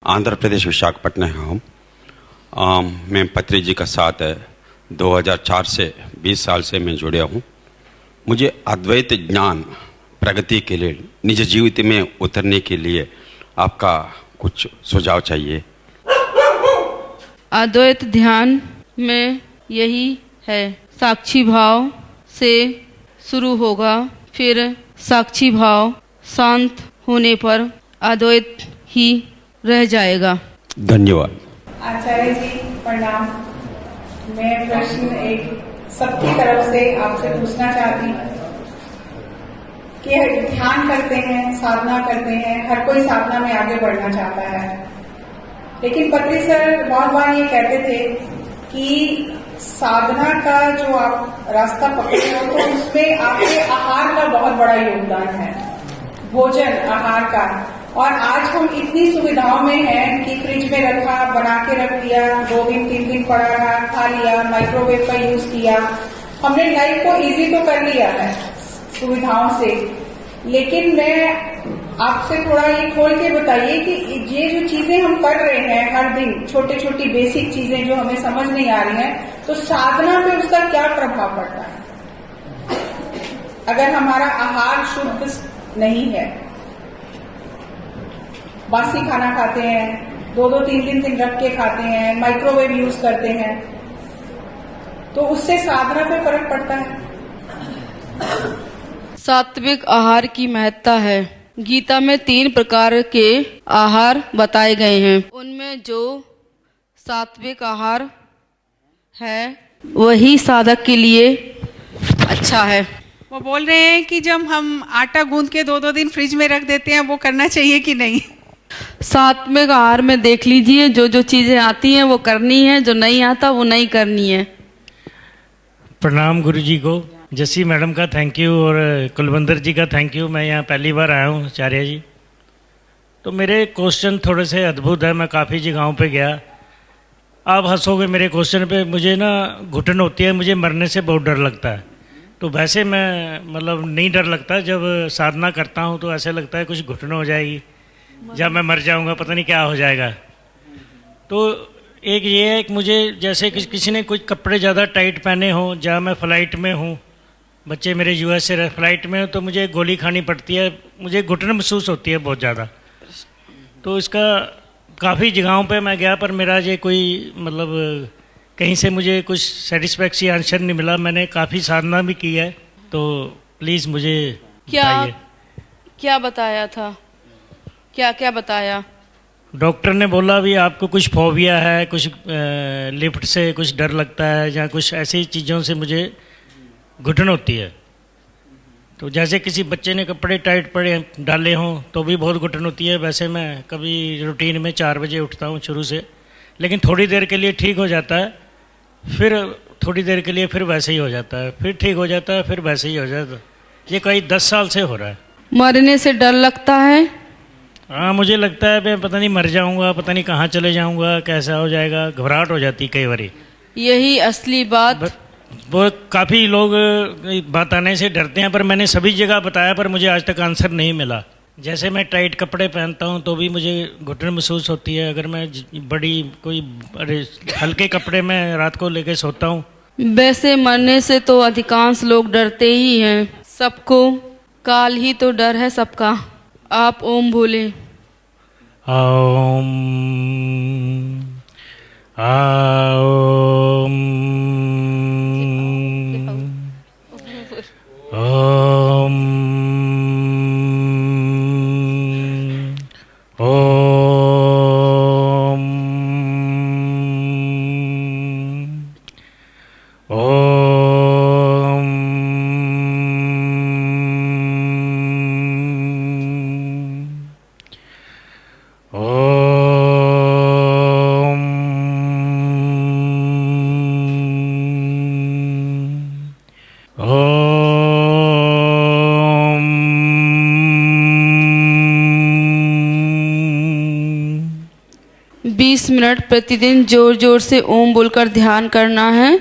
आंध्र प्रदेश विशाखापट्टनम हूँ। मैं पत्री जी का साथ है 2004 से 20 साल से मैं जुड़े हूँ। मुझे अद्वैत ज्ञान प्रगति के लिए निज जीवित में उतरने के लिए आपका कुछ सुझाव चाहिए। अद्वैत ध्यान में यही है, साक्षी भाव से शुरू होगा, फिर साक्षी भाव शांत होने पर अद्वैत ही रह जाएगा। धन्यवाद। आचार्य जी प्रणाम। मैं प्रश्न एक सबकी तरफ से आपसे पूछना चाहती हूँ कि ध्यान करते हैं, साधना करते हैं, हर कोई साधना में आगे बढ़ना चाहता है, लेकिन पत्री सर बहुत बार ये कहते थे कि साधना का जो आप रास्ता पकड़े हो तो उसमें आपके आहार का बहुत बड़ा योगदान है, भोजन आहार का। और आज हम इतनी सुविधाओं में हैं कि फ्रिज में रखा, बना के रख दिया, 2 दिन 3 दिन पड़ा रहा, खा लिया, माइक्रोवेव का यूज किया, हमने लाइफ को इजी तो कर लिया है सुविधाओं से। लेकिन मैं आपसे थोड़ा ये खोल के बताइए कि ये जो चीजें हम कर रहे हैं हर दिन, छोटी छोटी बेसिक चीजें जो हमें समझ नहीं आ रही हैं, तो साधना पे उसका क्या प्रभाव पड़ता है अगर हमारा आहार शुद्ध नहीं है? बासी खाना खाते हैं, 2-2 3-3 दिन रख के खाते हैं, माइक्रोवेव यूज करते हैं, तो उससे साधना पे फर्क पड़ता है। सात्विक आहार की महत्ता है। गीता में 3 प्रकार के आहार बताए गए हैं, उनमें जो सात्विक आहार है वही साधक के लिए अच्छा है। वो बोल रहे हैं कि जब हम आटा गूंद के 2-2 दिन फ्रिज में रख देते हैं, वो करना चाहिए कि नहीं? सात्विक आहार में देख लीजिए, जो जो चीजें आती हैं वो करनी है, जो नहीं आता वो नहीं करनी है। प्रणाम गुरु जी को, जसी मैडम का थैंक यू और कुलवंदर जी का थैंक यू। मैं यहाँ पहली बार आया हूँ आचार्य जी। तो मेरे क्वेश्चन थोड़े से अद्भुत है, मैं काफ़ी जगहों पे गया। आप हंसोगे मेरे क्वेश्चन पे। मुझे ना घुटन होती है, मुझे मरने से बहुत डर लगता है। तो वैसे मैं मतलब नहीं डर लगता, जब साधना करता हूँ तो ऐसे लगता है कुछ घुटन हो जाएगी, जब मैं मर जाऊँगा पता नहीं क्या हो जाएगा। तो एक ये है कि मुझे जैसे किसी ने कुछ कपड़े ज़्यादा टाइट पहने हों, जहाँ मैं फ़्लाइट में हूँ, बच्चे मेरे यूएस से फ़्लाइट में हो, तो मुझे गोली खानी पड़ती है, मुझे घुटन महसूस होती है बहुत ज़्यादा। तो इसका काफ़ी जगहों पे मैं गया, पर मेरा ये कोई मतलब कहीं से मुझे कुछ सेटिस्फैक्ट्री आंसर नहीं मिला। मैंने काफ़ी साधना भी की है, तो प्लीज़ मुझे बताइए। क्या बताया था? क्या बताया? डॉक्टर ने बोला भी आपको कुछ फोबिया है, कुछ लिफ्ट से कुछ डर लगता है, या कुछ ऐसी चीज़ों से मुझे घुटन होती है। तो जैसे किसी बच्चे ने कपड़े टाइट पड़े डाले हों तो भी बहुत घुटन होती है। वैसे मैं कभी रूटीन में 4 बजे उठता हूँ शुरू से, लेकिन थोड़ी देर के लिए ठीक हो जाता है, फिर थोड़ी देर के लिए फिर वैसे ही हो जाता है, फिर ठीक हो जाता है, फिर वैसे ही हो जाता है। ये कई 10 साल से हो रहा है। मरने से डर लगता है? हाँ, मुझे लगता है मैं पता नहीं मर जाऊंगा, पता नहीं कहाँ चले जाऊंगा, कैसा हो जाएगा, घबराहट हो जाती कई बारी। यही असली बात। वो काफ़ी लोग बात आने से डरते हैं, पर मैंने सभी जगह बताया, पर मुझे आज तक आंसर नहीं मिला। जैसे मैं टाइट कपड़े पहनता हूँ तो भी मुझे घुटन महसूस होती है। अगर मैं बड़ी कोई हल्के कपड़े में रात को लेके सोता हूँ। वैसे मरने से तो अधिकांश लोग डरते ही हैं, सबको काल ही तो डर है सबका। आप ओम बोले। ओम ओम ओम मिनट प्रतिदिन जोर जोर से ओम बोलकर ध्यान करना है।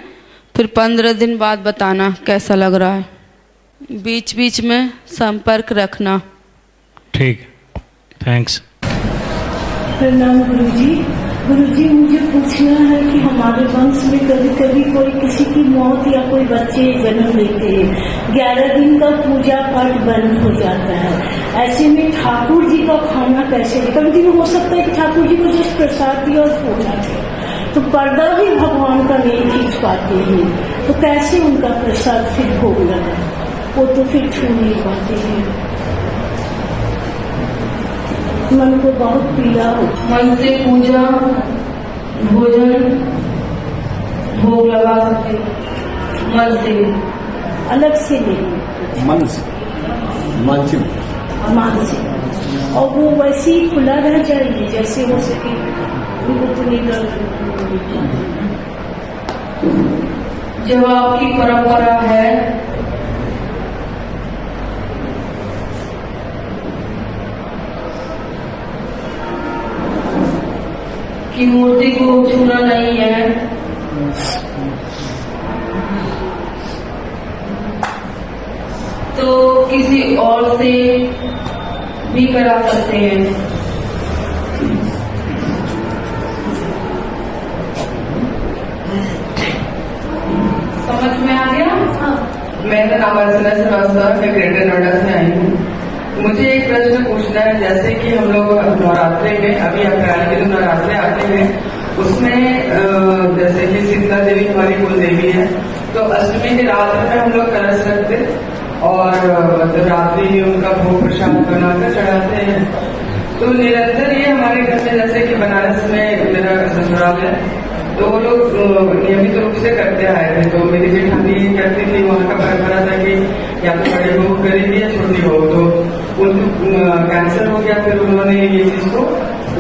फिर 15 दिन बाद बताना कैसा लग रहा है। बीच बीच में संपर्क रखना। ठीक, थैंक्स। प्रणाम गुरुजी। गुरुजी, मुझे पूछना है कि हमारे वंश में कभी कभी कोई किसी की मौत या कोई बच्चे जन्म लेते हैं, 11 दिन का पूजा पाठ बंद हो जाता है। ऐसे में ठाकुर जी का खाना कैसे? कभी कभी हो सकता है कि ठाकुर जी को जस्ट प्रसाद दिया और सो जाते, तो पर्दा भी भगवान का नहीं खींच पाते हैं, तो कैसे उनका प्रसाद फिर भोग लगा? वो तो फिर छू नहीं पाते हैं। मन को बहुत पीड़ा हो। मन से पूजा भोजन भोग लगा सकते, मन से अलग से नहीं, मन से मानसिक मानसिक, और वो वैसे ही खुला रह जाएगी जैसे हो सके। उनको तो नहीं डर। जब आपकी परंपरा है कि मूर्ति को छूना नहीं है, तो किसी और से भी करा सकते हैं। समझ में आ गया? मैं नाम अर्चना श्रीवास्तव, मैं ग्रेटर नोएडा से आई हूँ। मुझे एक प्रश्न पूछना है। जैसे कि हम लोग नवरात्रे में, अभी अप्रैल के जो नवरात्रे आते हैं उसमें जैसे कि शीतला देवी हमारी कुल देवी है, तो अष्टमी की रात में हम लोग कलश रखते और मतलब रात्रि में उनका भोग प्रसाद बनाकर चढ़ाते हैं। तो निरंतर ये हमारे घर में, जैसे कि बनारस में मेरा ससुराल है, तो वो लोग नियमित रूप से करते आए थे। तो मेरी जेठानी कहती थी, वहाँ का परंपरा था कि या तो बड़े बहू करेगी या छोटी बहू, तो उनको कैंसर हो गया, फिर उन्होंने ये चीज को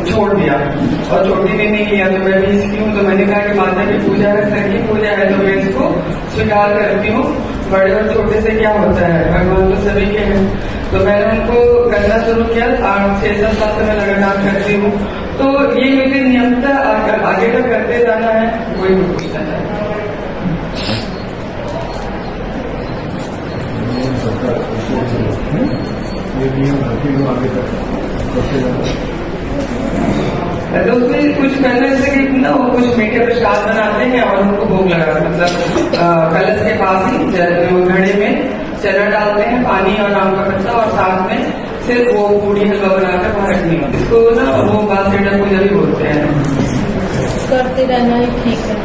छोड़ दिया और छोटी ने नहीं किया। तो मैं भी इसकी हूँ, तो मैंने कहा कि माता की पूजा है, घर की पूजा है, तो मैं इसको स्वीकार करती हूँ। बड़े और छोटे से क्या होता है, भगवान तो सभी के हैं। तो मैंने उनको करना शुरू किया, 6-7 साल से मैं लगातार करती हूँ। तो ये मेरी नियमता आगे तक करते जाना है, कोई भी पूछता है। तो उसमें कुछ करने से कि ना, वो कुछ मीठे प्रसाद बनाते हैं और उनको भोग लगा, मतलब कलश के पास ही घड़े में चना डालते हैं, पानी और आम का पत्ता, और साथ में सिर्फ वो पूरी हलवा बनाकर वहाँ रखनी है। इसको ना वो बात पूजा भी बोलते हैं। करते रहना ही ठीक है।